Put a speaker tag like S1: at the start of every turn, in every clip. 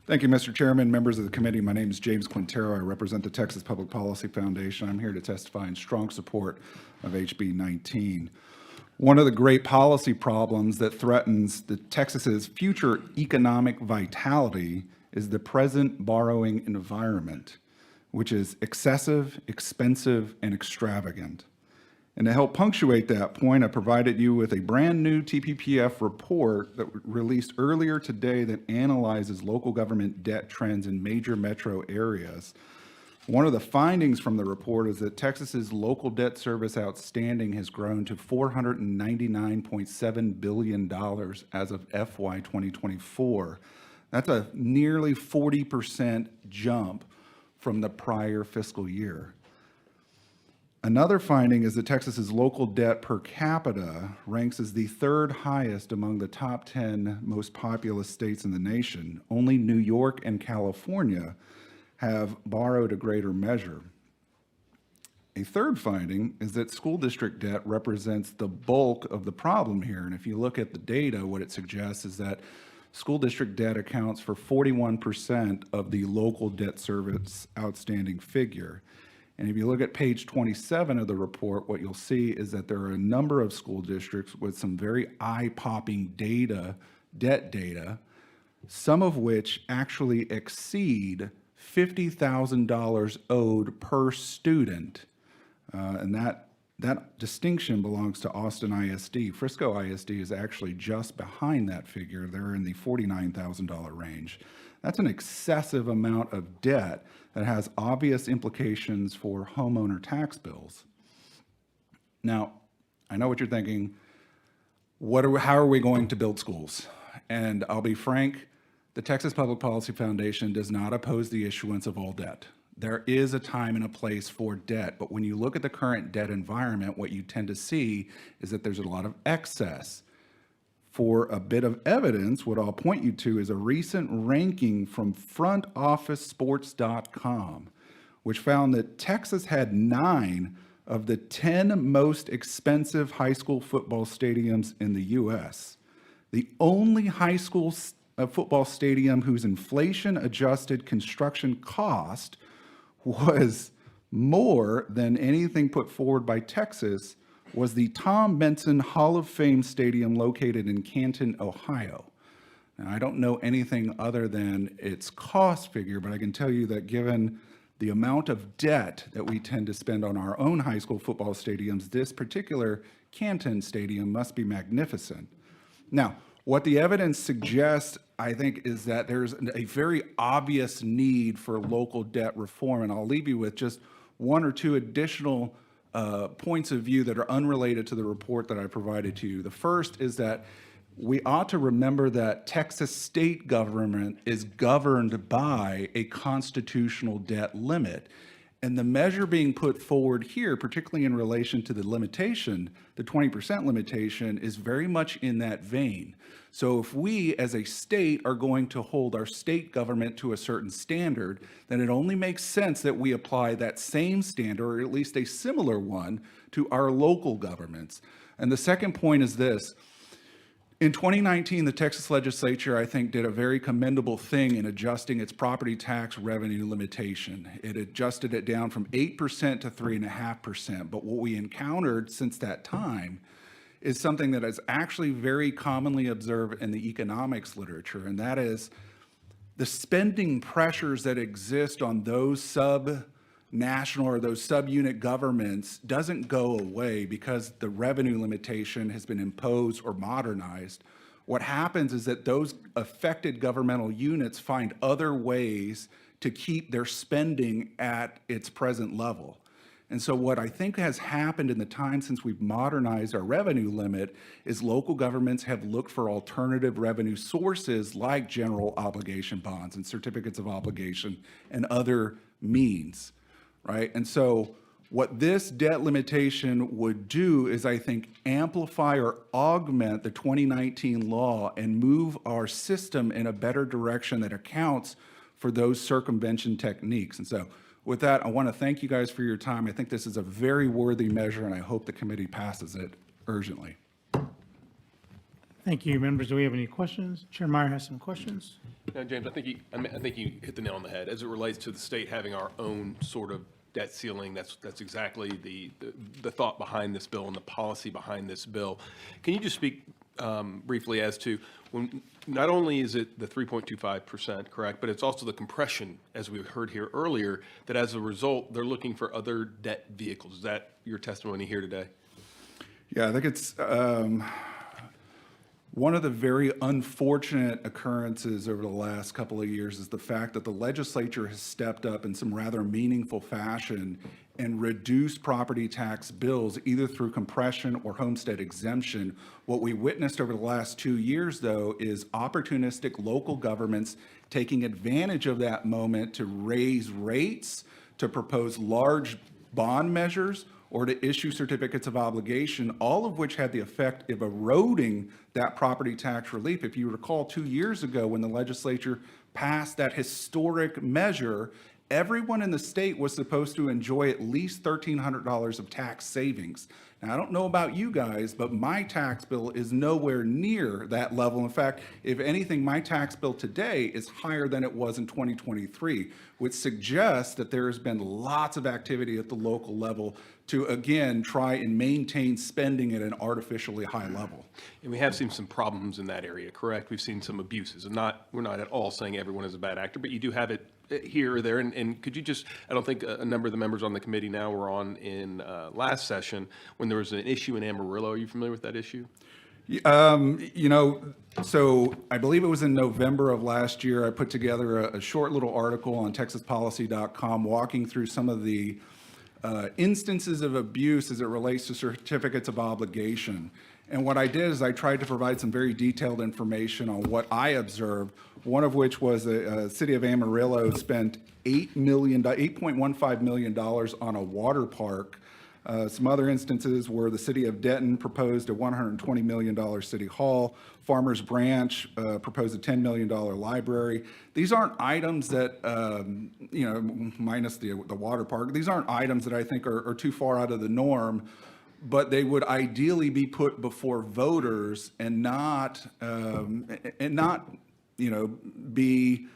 S1: Thank you, Mr. Chairman, members of the committee. My name is James Quintero. I represent the Texas Public Policy Foundation. I'm here to testify in strong support of HB 19. One of the great policy problems that threatens Texas's future economic vitality is the present borrowing environment, which is excessive, expensive, and extravagant. And to help punctuate that point, I provided you with a brand new TPPF report that released earlier today that analyzes local government debt trends in major metro areas. One of the findings from the report is that Texas's local debt service outstanding has grown to $499.7 billion as of FY 2024. That's a nearly 40% jump from the prior fiscal year. Another finding is that Texas's local debt per capita ranks as the third highest among the top 10 most populous states in the nation. Only New York and California have borrowed a greater measure. A third finding is that school district debt represents the bulk of the problem here. And if you look at the data, what it suggests is that school district debt accounts for 41% of the local debt service outstanding figure. And if you look at page 27 of the report, what you'll see is that there are a number of school districts with some very eye-popping debt data, some of which actually exceed $50,000 owed per student. And that distinction belongs to Austin ISD. Frisco ISD is actually just behind that figure. They're in the $49,000 range. That's an excessive amount of debt that has obvious implications for homeowner tax bills. Now, I know what you're thinking. How are we going to build schools? And I'll be frank, the Texas Public Policy Foundation does not oppose the issuance of all debt. There is a time and a place for debt, but when you look at the current debt environment, what you tend to see is that there's a lot of excess. For a bit of evidence, what I'll point you to is a recent ranking from frontofficesports.com, which found that Texas had 9 of the 10 most expensive high school football stadiums in the U.S. The only high school football stadium whose inflation-adjusted construction cost was more than anything put forward by Texas was the Tom Benson Hall of Fame Stadium located in Canton, Ohio. Now, I don't know anything other than its cost figure, but I can tell you that given the amount of debt that we tend to spend on our own high school football stadiums, this particular Canton Stadium must be magnificent. Now, what the evidence suggests, I think, is that there's a very obvious need for local debt reform, and I'll leave you with just one or two additional points of view that are unrelated to the report that I provided to you. The first is that we ought to remember that Texas state government is governed by a constitutional debt limit. And the measure being put forward here, particularly in relation to the limitation, the 20% limitation, is very much in that vein. So if we as a state are going to hold our state government to a certain standard, then it only makes sense that we apply that same standard, or at least a similar one, to our local governments. And the second point is this. In 2019, the Texas legislature, I think, did a very commendable thing in adjusting its property tax revenue limitation. It adjusted it down from 8% to 3.5%. But what we encountered since that time is something that is actually very commonly observed in the economics literature, and that is the spending pressures that exist on those sub-national or those sub-unit governments doesn't go away because the revenue limitation has been imposed or modernized. What happens is that those affected governmental units find other ways to keep their spending at its present level. And so what I think has happened in the time since we've modernized our revenue limit is local governments have looked for alternative revenue sources like general obligation bonds and certificates of obligation and other means, right? And so what this debt limitation would do is, I think, amplify or augment the 2019 law and move our system in a better direction that accounts for those circumvention techniques. And so with that, I want to thank you guys for your time. I think this is a very worthy measure, and I hope the committee passes it urgently.
S2: Thank you, members. Do we have any questions? Chair Meyer has some questions.
S3: No, James, I think you hit the nail on the head. As it relates to the state having our own sort of debt ceiling, that's exactly the thought behind this bill and the policy behind this bill. Can you just speak briefly as to when not only is it the 3.25%, correct, but it's also the compression, as we heard here earlier, that as a result, they're looking for other debt vehicles. Is that your testimony here today?
S1: Yeah, I think it's one of the very unfortunate occurrences over the last couple of years is the fact that the legislature has stepped up in some rather meaningful fashion and reduced property tax bills either through compression or homestead exemption. What we witnessed over the last 2 years, though, is opportunistic local governments taking advantage of that moment to raise rates, to propose large bond measures, or to issue certificates of obligation, all of which had the effect of eroding that property tax relief. If you recall 2 years ago when the legislature passed that historic measure, everyone in the state was supposed to enjoy at least $1,300 of tax savings. Now, I don't know about you guys, but my tax bill is nowhere near that level. In fact, if anything, my tax bill today is higher than it was in 2023, which suggests that there has been lots of activity at the local level to, again, try and maintain spending at an artificially high level.
S3: And we have seen some problems in that area, correct? We've seen some abuses, and we're not at all saying everyone is a bad actor, but you do have it here or there. And could you just, I don't think a number of the members on the committee now were on in last session when there was an issue in Amarillo. Are you familiar with that issue?
S1: So I believe it was in November of last year, I put together a short little article on texaspolicy.com walking through some of the instances of abuse as it relates to certificates of obligation. And what I did is I tried to provide some very detailed information on what I observed, one of which was the city of Amarillo spent $8.15 million on a water park. Some other instances where the city of Denton proposed a $120 million city hall. Farmers Branch proposed a $10 million library. These aren't items that, minus the water park, these aren't items that I think are too far out of the norm, but they would ideally be put before voters and not be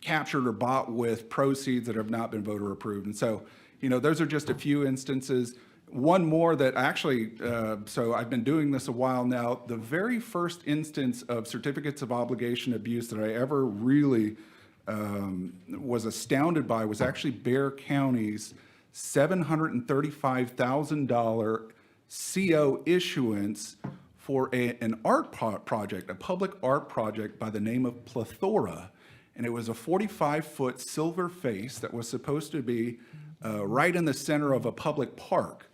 S1: captured or bought with proceeds that have not been voter approved. And so, those are just a few instances. One more that actually, so I've been doing this a while now. The very first instance of certificates of obligation abuse that I ever really was astounded by was actually Bexar County's $735,000 CO issuance for an art project, a public art project by the name of Plethora. And it was a 45-foot silver face that was supposed to be right in the center of a public park.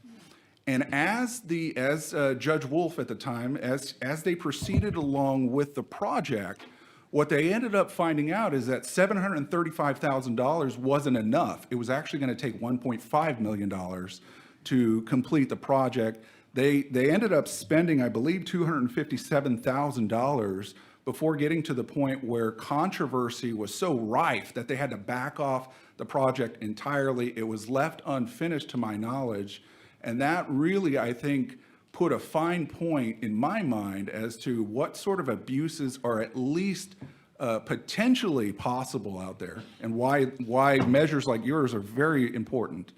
S1: And as Judge Wolf at the time, as they proceeded along with the project, what they ended up finding out is that $735,000 wasn't enough. It was actually going to take $1.5 million to complete the project. They ended up spending, I believe, $257,000 before getting to the point where controversy was so rife that they had to back off the project entirely. It was left unfinished to my knowledge. And that really, I think, put a fine point in my mind as to what sort of abuses are at least potentially possible out there, and why measures like yours are very important.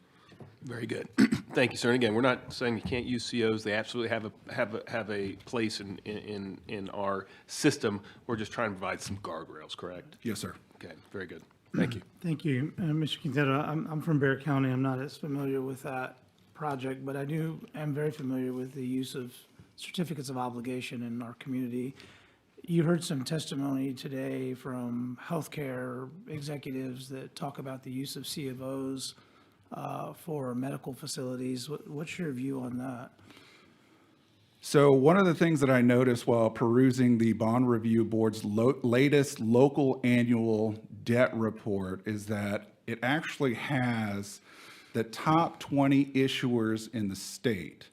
S3: Very good. Thank you, sir. And again, we're not saying you can't use COs. They absolutely have a place in our system. We're just trying to provide some guardrails, correct?
S1: Yes, sir.
S3: Okay, very good. Thank you.
S2: Thank you, Mr. Quintero. I'm from Bexar County. I'm not as familiar with that project, but I am very familiar with the use of certificates of obligation in our community. You heard some testimony today from healthcare executives that talk about the use of C of Os for medical facilities. What's your view on that?
S1: So one of the things that I noticed while perusing the Bond Review Board's latest local annual debt report is that it actually has the top 20 issuers in the state.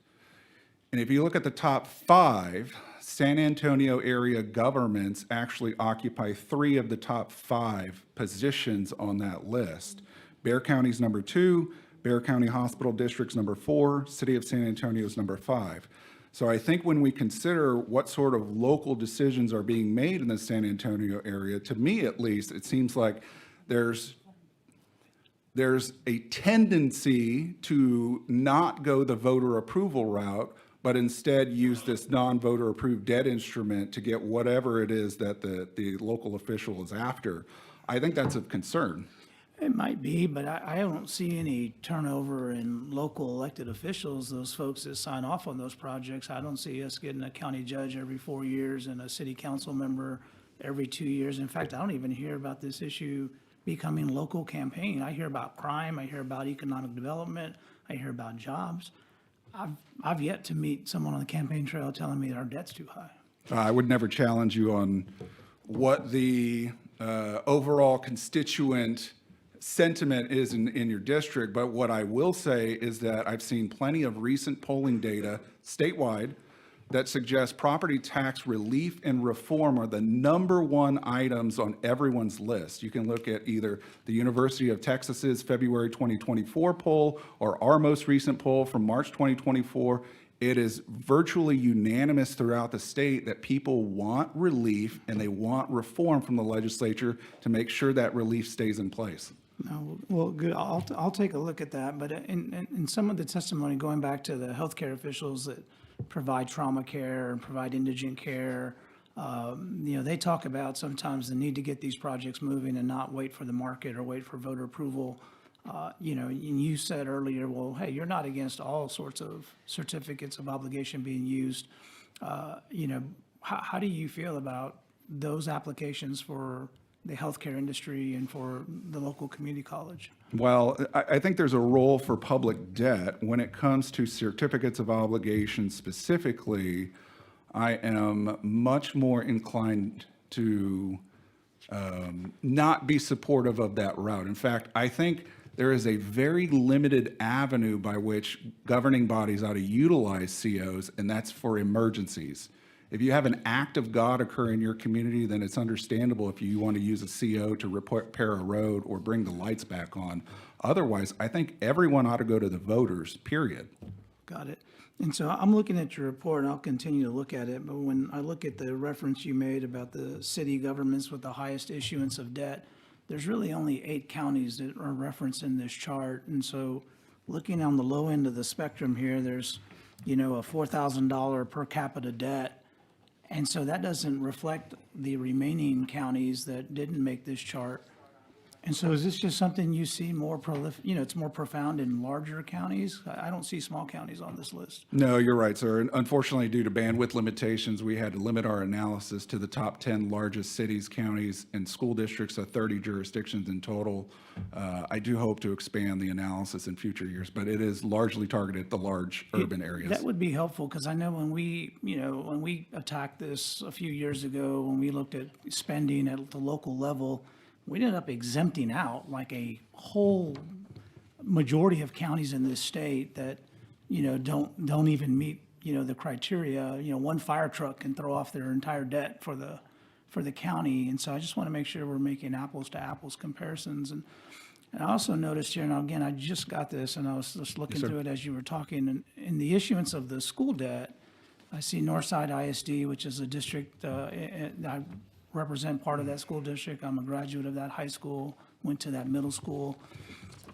S1: And if you look at the top 5, San Antonio area governments actually occupy 3 of the top 5 positions on that list. Bexar County's number 2, Bexar County Hospital District's number 4, City of San Antonio's number 5. So I think when we consider what sort of local decisions are being made in the San Antonio area, to me at least, it seems like there's a tendency to not go the voter approval route, but instead use this non-voter approved debt instrument to get whatever it is that the local official is after. I think that's of concern.
S2: It might be, but I don't see any turnover in local elected officials, those folks that sign off on those projects. I don't see us getting a county judge every 4 years and a city council member every 2 years. In fact, I don't even hear about this issue becoming local campaign. I hear about crime, I hear about economic development, I hear about jobs. I've yet to meet someone on the campaign trail telling me our debt's too high.
S1: I would never challenge you on what the overall constituent sentiment is in your district, but what I will say is that I've seen plenty of recent polling data statewide that suggests property tax relief and reform are the #1 items on everyone's list. You can look at either the University of Texas's February 2024 poll or our most recent poll from March 2024. It is virtually unanimous throughout the state that people want relief and they want reform from the legislature to make sure that relief stays in place.
S2: No, well, good. I'll take a look at that. But in some of the testimony, going back to the healthcare officials that provide trauma care and provide indigent care, they talk about sometimes the need to get these projects moving and not wait for the market or wait for voter approval. And you said earlier, well, hey, you're not against all sorts of certificates of obligation being used. How do you feel about those applications for the healthcare industry and for the local community college?
S1: Well, I think there's a role for public debt. When it comes to certificates of obligation specifically, I am much more inclined to not be supportive of that route. In fact, I think there is a very limited avenue by which governing bodies ought to utilize COs, and that's for emergencies. If you have an act of God occur in your community, then it's understandable if you want to use a CO to repair a road or bring the lights back on. Otherwise, I think everyone ought to go to the voters, period.
S2: Got it. And so I'm looking at your report, and I'll continue to look at it, but when I look at the reference you made about the city governments with the highest issuance of debt, there's really only 8 counties that are referenced in this chart. And so looking on the low end of the spectrum here, there's, a $4,000 per capita debt. And so that doesn't reflect the remaining counties that didn't make this chart. And so is this just something you see more it's more profound in larger counties? I don't see small counties on this list.
S1: No, you're right, sir. Unfortunately, due to bandwidth limitations, we had to limit our analysis to the top 10 largest cities, counties, and school districts of 30 jurisdictions in total. I do hope to expand the analysis in future years, but it is largely targeted at the large urban areas.
S2: That would be helpful, because I know when we attacked this a few years ago, when we looked at spending at the local level, we ended up exempting out like a whole majority of counties in this state that, don't even meet, the criteria. One fire truck can throw off their entire debt for the county. And so I just want to make sure we're making apples to apples comparisons. And I also noticed here, and again, I just got this and I was just looking through it as you were talking, and in the issuance of the school debt, I see Northside ISD, which is a district, I represent part of that school district. I'm a graduate of that high school, went to that middle school.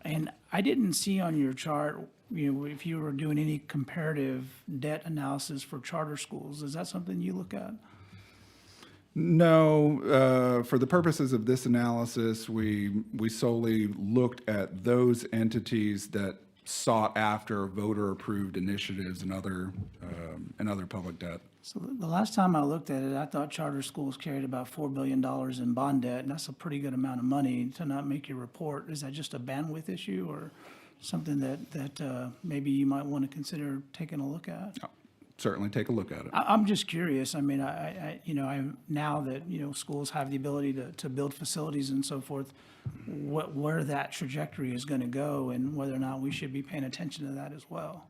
S2: And I didn't see on your chart, if you were doing any comparative debt analysis for charter schools. Is that something you look at?
S1: No, for the purposes of this analysis, we solely looked at those entities that sought after voter-approved initiatives and other public debt.
S2: So the last time I looked at it, I thought charter schools carried about $4 billion in bond debt, and that's a pretty good amount of money to not make your report. Is that just a bandwidth issue or something that maybe you might want to consider taking a look at?
S1: Certainly take a look at it.
S2: I'm just curious. I mean, now that, schools have the ability to build facilities and so forth, where that trajectory is going to go and whether or not we should be paying attention to that as well.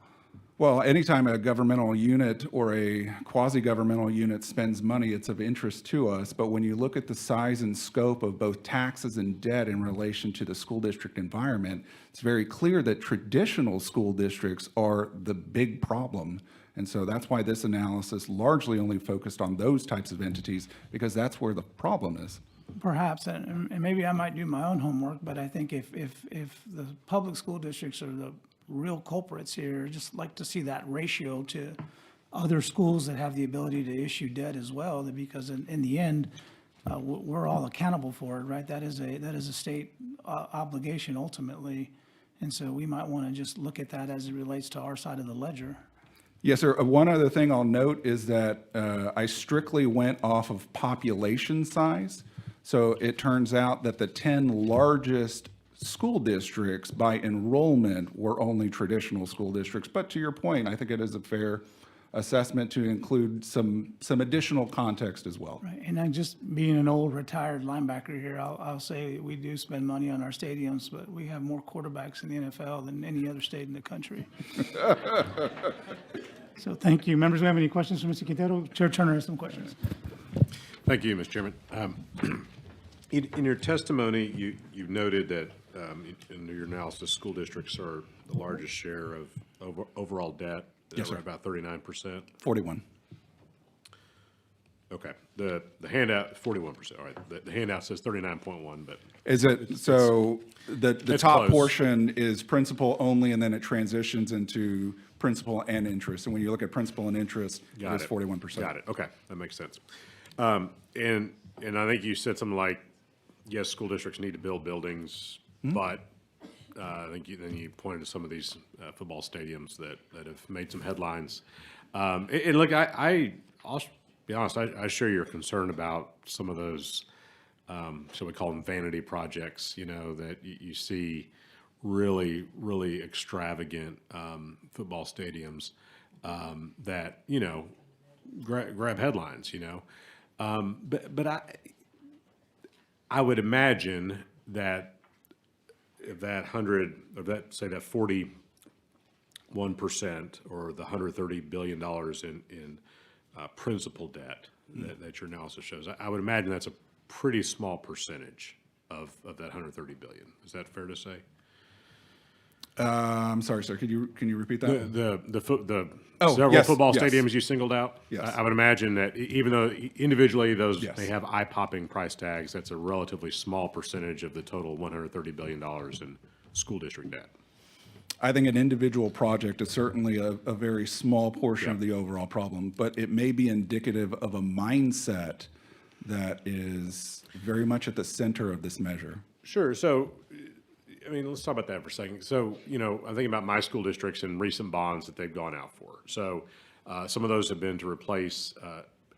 S1: Well, anytime a governmental unit or a quasi-governmental unit spends money, it's of interest to us. But when you look at the size and scope of both taxes and debt in relation to the school district environment, it's very clear that traditional school districts are the big problem. And so that's why this analysis largely only focused on those types of entities, because that's where the problem is.
S2: Perhaps, and maybe I might do my own homework, but I think if the public school districts are the real culprits here, I'd just like to see that ratio to other schools that have the ability to issue debt as well, because in the end, we're all accountable for it, right? That is a state obligation ultimately, and so we might want to just look at that as it relates to our side of the ledger.
S1: Yes, sir. One other thing I'll note is that I strictly went off of population size. So it turns out that the 10 largest school districts by enrollment were only traditional school districts. But to your point, I think it is a fair assessment to include some additional context as well.
S2: Right, and I just being an old retired linebacker here, I'll say we do spend money on our stadiums, but we have more quarterbacks in the NFL than any other state in the country. So thank you. Members, do we have any questions for Mr. Quintero? Chair Turner has some questions.
S4: Thank you, Mr. Chairman. In your testimony, you noted that in your analysis, school districts are the largest share of overall debt.
S1: Yes, sir.
S4: About 39%.
S1: 41.
S4: Okay. The handout, 41%. All right. The handout says 39.1, but
S1: Is it, so the
S4: It's
S1: top
S4: close.
S1: portion is principal only, and then it transitions into principal and interest. And when you look at principal and interest,
S4: got
S1: it's
S4: it.
S1: 41%.
S4: Got it. Okay. That makes sense. And I think you said something like, yes, school districts need to build buildings, but I think then you pointed to some of these football stadiums that have made some headlines. And look, I'll be honest, I share your concern about some of those, shall we call them vanity projects, that you see really, really extravagant football stadiums that, grab headlines, But I would imagine that if that 41% or the $130 billion in principal debt that your analysis shows, I would imagine that's a pretty small percentage of that $130 billion. Is that fair to say?
S1: I'm sorry, sir. Can you repeat that?
S4: The
S1: Oh,
S4: several
S1: yes,
S4: football
S1: yes.
S4: stadiums you singled out?
S1: Yes.
S4: I would imagine that even though individually those
S1: Yes.
S4: may have eye-popping price tags, that's a relatively small percentage of the total $130 billion in school district debt.
S1: I think an individual project is certainly a very small portion of the overall problem, but it may be indicative of a mindset that is very much at the center of this measure.
S4: Sure. So, let's talk about that for a second. So, I'm thinking about my school districts and recent bonds that they've gone out for. So, some of those have been to replace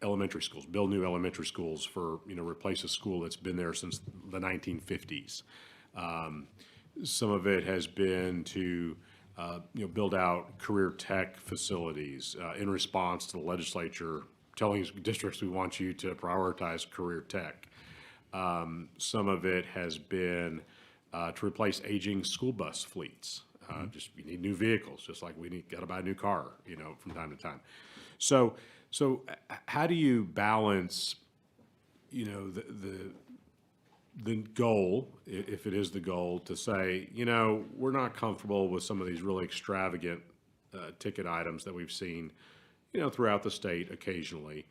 S4: elementary schools, build new elementary schools for, replace a school that's been there since the 1950s. Some of it has been to, build out career tech facilities in response to the legislature telling districts we want you to prioritize career tech. Some of it has been to replace aging school bus fleets. Just we need new vehicles, just like we got to buy a new car, from time to time. So how do you balance, the goal, if it is the goal, to say, we're not comfortable with some of these really extravagant ticket items that we've seen, throughout the state occasionally,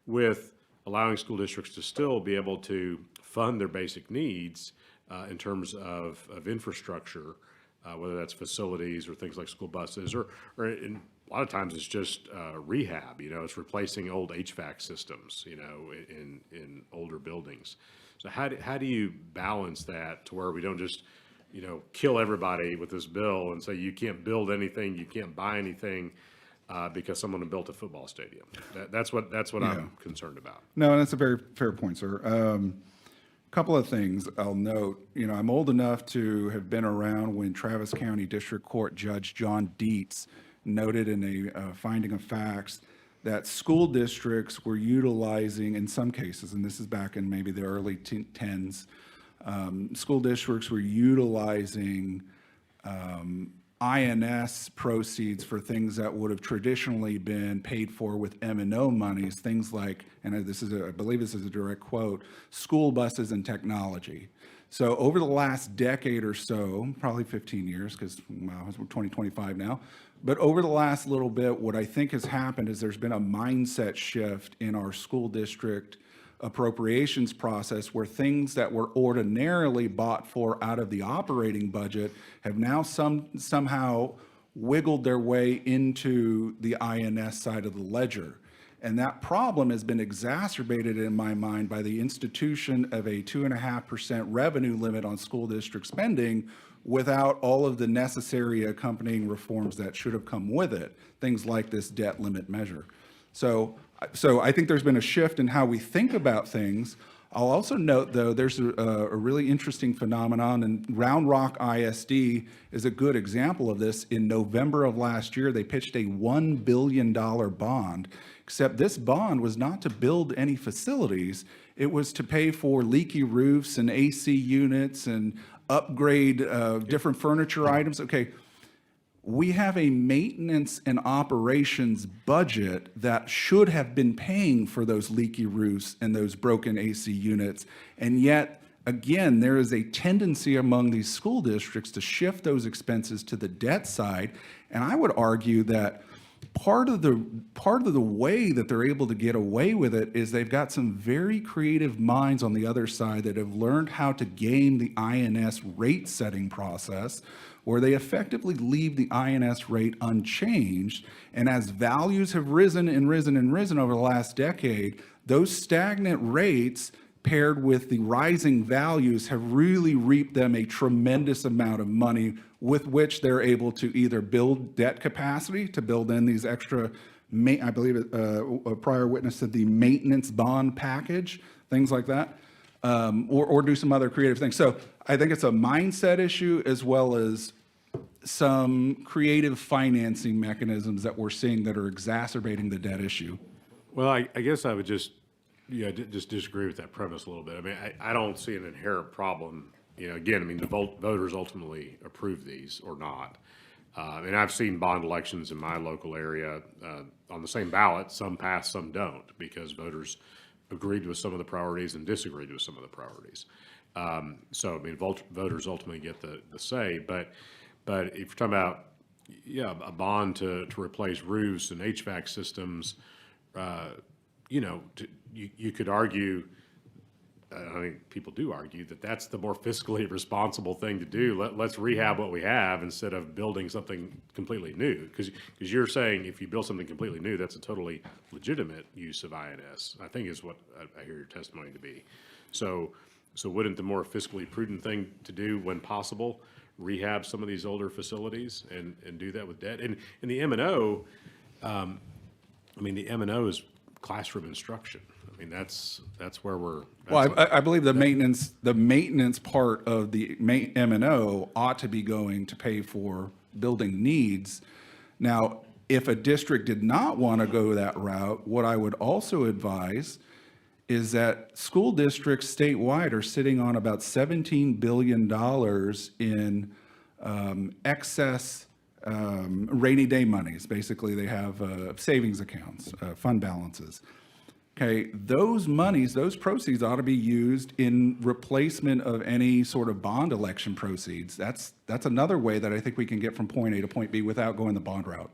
S4: with allowing school districts to still be able to fund their basic needs in terms of infrastructure, whether that's facilities or things like school buses, or in a lot of times it's just rehab. It's replacing old HVAC systems. In older buildings. So how do you balance that to where we don't just kill everybody with this bill and say you can't build anything, you can't buy anything because someone built a football stadium? That's what I'm concerned about.
S1: No, that's a very fair point, sir. Couple of things I'll note. I'm old enough to have been around when Travis County District Court Judge John Dietz noted in a finding of facts that school districts were utilizing, in some cases, and this is back in maybe the early 10s, school districts were utilizing INS proceeds for things that would have traditionally been paid for with M&O monies, things like, and I believe this is a direct quote, school buses and technology. So over the last decade or so, probably 15 years, because wow, we're 2025 now, But over the last little bit, what I think has happened is there's been a mindset shift in our school district appropriations process where things that were ordinarily bought for out of the operating budget have now somehow wiggled their way into the INS side of the ledger. And that problem has been exacerbated in my mind by the institution of a 2.5% revenue limit on school district spending without all of the necessary accompanying reforms that should have come with it, things like this debt limit measure. So I think there's been a shift in how we think about things. I'll also note, though, there's a really interesting phenomenon, and Round Rock ISD is a good example of this. In November of last year, they pitched a $1 billion bond, except this bond was not to build any facilities. It was to pay for leaky roofs and AC units and upgrade different furniture items. Okay, we have a maintenance and operations budget that should have been paying for those leaky roofs and those broken AC units. And yet, again, there is a tendency among these school districts to shift those expenses to the debt side. And I would argue that part of the way that they're able to get away with it is they've got some very creative minds on the other side that have learned how to game the INS rate setting process, where they effectively leave the INS rate unchanged. And as values have risen and risen and risen over the last decade, those stagnant rates paired with the rising values have really reaped them a tremendous amount of money with which they're able to either build debt capacity to build in these extra, I believe a prior witness said the maintenance bond package, things like that, or do some other creative things. So I think it's a mindset issue as well as some creative financing mechanisms that we're seeing that are exacerbating the debt issue.
S4: Well, I guess I would just disagree with that premise a little bit. I mean, I don't see an inherent problem. Again, I mean, the voters ultimately approve these or not. And I've seen bond elections in my local area on the same ballot. Some pass, some don't, because voters agreed with some of the priorities and disagreed with some of the priorities. So, I mean, voters ultimately get the say. But if you're talking about, a bond to replace roofs and HVAC systems, you could argue, I think people do argue that that's the more fiscally responsible thing to do. Let's rehab what we have instead of building something completely new. Because you're saying if you build something completely new, that's a totally legitimate use of INS, I think is what I hear your testimony to be. So wouldn't the more fiscally prudent thing to do when possible, rehab some of these older facilities and do that with debt? And the M&O, the M&O is classroom instruction. I mean, that's where we're.
S1: Well, I believe the maintenance part of the M&O ought to be going to pay for building needs. Now, if a district did not want to go that route, what I would also advise is that school districts statewide are sitting on about $17 billion in excess rainy day monies. Basically, they have savings accounts, fund balances. Okay, those monies, those proceeds ought to be used in replacement of any sort of bond election proceeds. That's another way that I think we can get from point A to point B without going the bond route.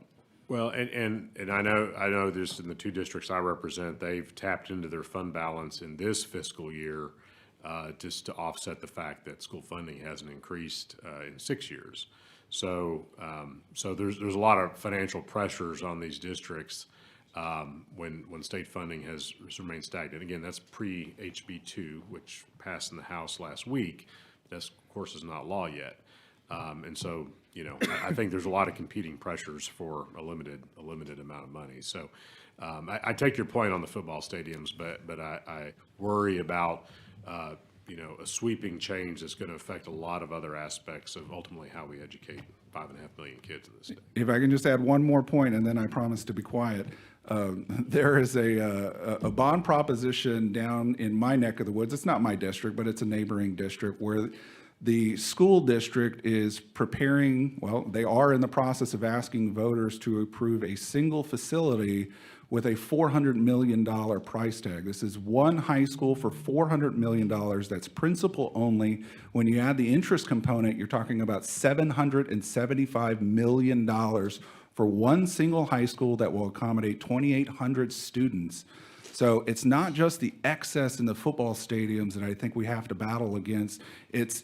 S4: Well, and I know this in the two districts I represent, they've tapped into their fund balance in this fiscal year just to offset the fact that school funding hasn't increased in 6 years. So there's a lot of financial pressures on these districts when state funding has remained stagnant. Again, that's pre-HB2, which passed in the House last week. That, of course, is not law yet. And so, I think there's a lot of competing pressures for a limited amount of money. So I take your point on the football stadiums, but I worry about a sweeping change that's going to affect a lot of other aspects of ultimately how we educate 5.5 million kids in the state.
S1: If I can just add one more point, and then I promise to be quiet. There is a bond proposition down in my neck of the woods. It's not my district, but it's a neighboring district where the school district is preparing, well, they are in the process of asking voters to approve a single facility with a $400 million price tag. This is one high school for $400 million. That's principal only. When you add the interest component, you're talking about $775 million for one single high school that will accommodate 2,800 students. So it's not just the excess in the football stadiums that I think we have to battle against. It's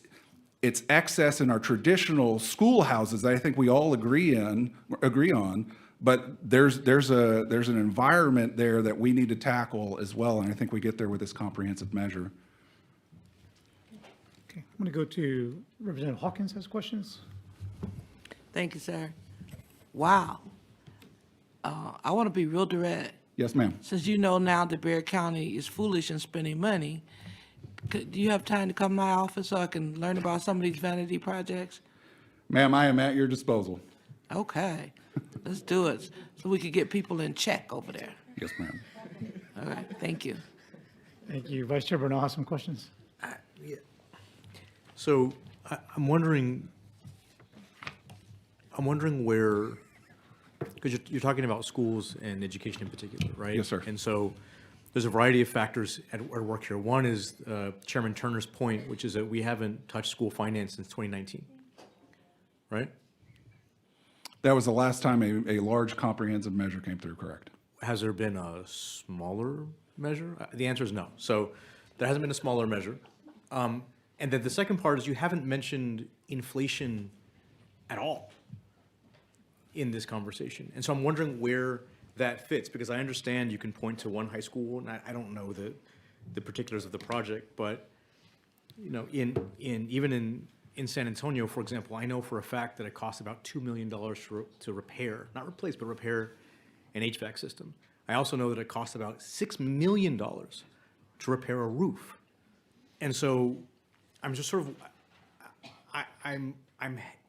S1: excess in our traditional schoolhouses that I think we all agree on. But there's an environment there that we need to tackle as well, and I think we get there with this comprehensive measure.
S2: Okay, I'm going to go to Representative Hawkins has questions.
S5: Thank you, sir. Wow. I want to be real direct.
S1: Yes, ma'am.
S5: Since you know now that Bexar County is foolish in spending money, do you have time to come to my office so I can learn about some of these vanity projects?
S1: Ma'am, I am at your disposal.
S5: Okay, let's do it so we can get people in check over there.
S1: Yes, ma'am.
S5: All right, thank you.
S2: Thank you. Vice Chair Bernal has some questions.
S6: So I'm wondering where, because you're talking about schools and education in particular, right?
S1: Yes, sir.
S6: And so there's a variety of factors at work here. One is Chairman Turner's point, which is that we haven't touched school finance since 2019, right?
S1: That was the last time a large comprehensive measure came through, correct?
S6: Has there been a smaller measure? The answer is no. So there hasn't been a smaller measure. And then the second part is you haven't mentioned inflation at all in this conversation. And so I'm wondering where that fits, because I understand you can point to one high school, and I don't know the particulars of the project, but you know, even in San Antonio, for example, I know for a fact that it costs about $2 million to repair, not replace, but repair an HVAC system. I also know that it costs about $6 million to repair a roof. And so I'm just sort of,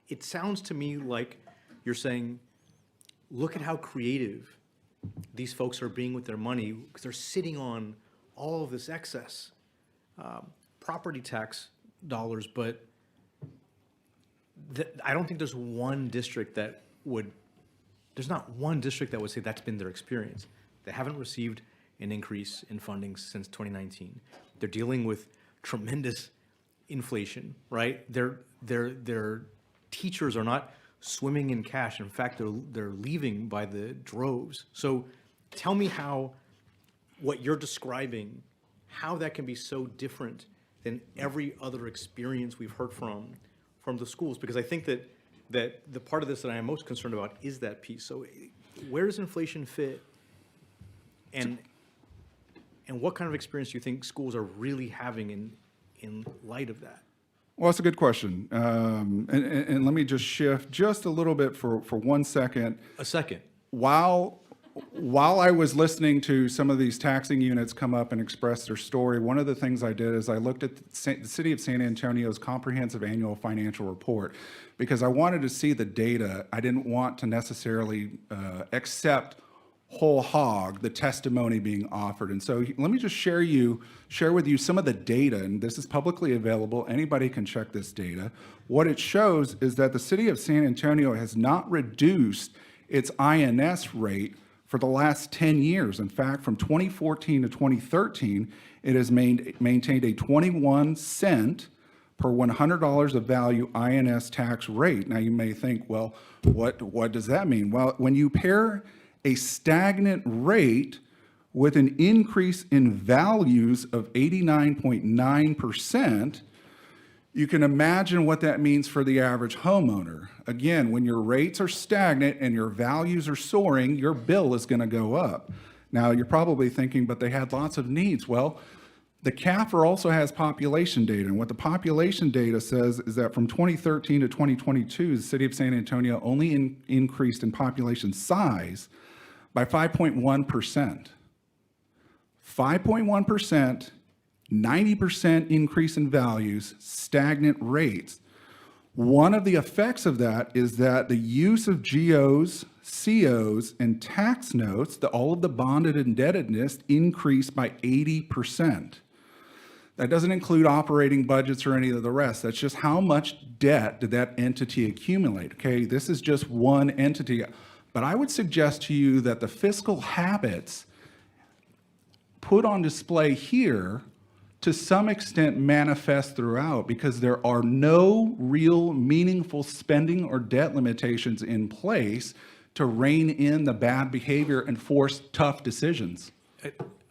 S6: it sounds to me like you're saying, look at how creative these folks are being with their money, because they're sitting on all of this excess property tax dollars, but I don't think there's one district that would, there's not one district that would say that's been their experience. They haven't received an increase in funding since 2019. They're dealing with tremendous inflation, right? Their teachers are not swimming in cash. In fact, they're leaving by the droves. So tell me how what you're describing, how that can be so different than every other experience we've heard from the schools, because I think that the part of this that I am most concerned about is that piece. So where does inflation fit? And what kind of experience do you think schools are really having in light of that?
S1: Well, that's a good question. And let me just shift just a little bit for 1 second.
S6: A second.
S1: While I was listening to some of these taxing units come up and express their story, one of the things I did is I looked at the City of San Antonio's comprehensive annual financial report, because I wanted to see the data. I didn't want to necessarily accept whole hog the testimony being offered. And so let me just share with you some of the data, and this is publicly available. Anybody can check this data. What it shows is that the City of San Antonio has not reduced its INS rate for the last 10 years. In fact, from 2014 to 2013, it has maintained a 21 cent per $100 of value INS tax rate. Now you may think, well, what does that mean? Well, when you pair a stagnant rate with an increase in values of 89.9%, you can imagine what that means for the average homeowner. Again, when your rates are stagnant and your values are soaring, your bill is going to go up. Now, you're probably thinking, but they had lots of needs. Well, the CAFR also has population data, and what the population data says is that from 2013 to 2022, the City of San Antonio only increased in population size by 5.1%. 5.1%, 90% increase in values, stagnant rates. One of the effects of that is that the use of GOs, COs, and tax notes, all of the bonded indebtedness, increased by 80%. That doesn't include operating budgets or any of the rest. That's just how much debt did that entity accumulate. Okay, this is just one entity. But I would suggest to you that the fiscal habits put on display here to some extent manifest throughout, because there are no real meaningful spending or debt limitations in place to rein in the bad behavior and force tough decisions.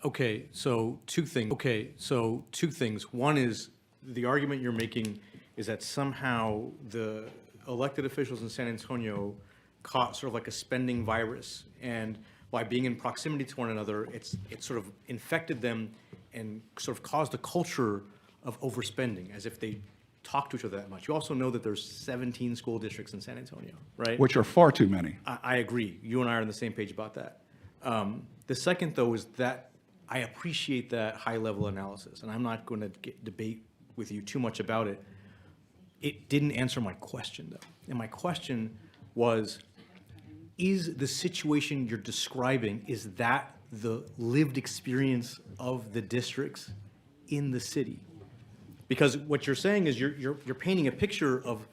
S6: Okay, so two things. One is the argument you're making is that somehow the elected officials in San Antonio caught sort of like a spending virus, and by being in proximity to one another, it sort of infected them and sort of caused a culture of overspending, as if they talk to each other that much. You also know that there's 17 school districts in San Antonio, right?
S1: Which are far too many.
S6: I agree. You and I are on the same page about that. The second, though, is that I appreciate that high-level analysis, and I'm not going to debate with you too much about it. It didn't answer my question, though. And my question was, is the situation you're describing, is that the lived experience of the districts in the city? Because what you're saying is you're painting a picture of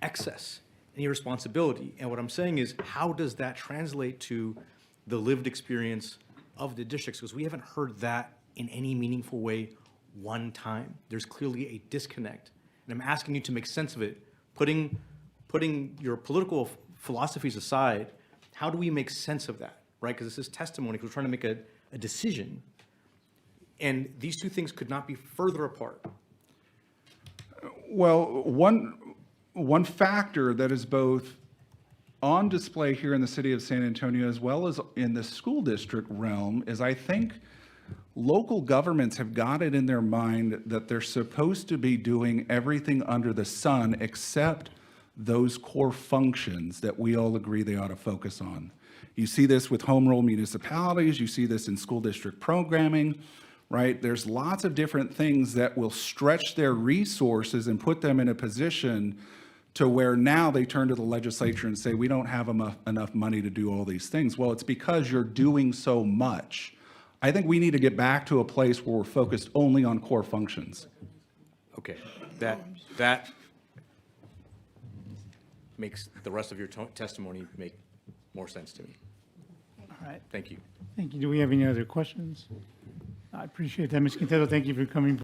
S6: excess and irresponsibility. And what I'm saying is, how does that translate to the lived experience of the districts? Because we haven't heard that in any meaningful way one time. There's clearly a disconnect. And I'm asking you to make sense of it. Putting your political philosophies aside, how do we make sense of that, right? Because this is testimony, because we're trying to make a decision. And these two things could not be further apart.
S1: Well, one factor that is both on display here in the city of San Antonio as well as in the school district realm is, I think, local governments have got it in their mind that they're supposed to be doing everything under the sun except those core functions that we all agree they ought to focus on. You see this with home rule municipalities, you see this in school district programming, right? There's lots of different things that will stretch their resources and put them in a position to where now they turn to the legislature and say, we don't have enough money to do all these things. Well, it's because you're doing so much. I think we need to get back to a place where we're focused only on core functions.
S6: Okay, that makes the rest of your testimony make more sense to me.
S2: All right,
S6: Thank you.
S2: thank you. Do we have any other questions? I appreciate that. Ms. Quintero, thank you for coming.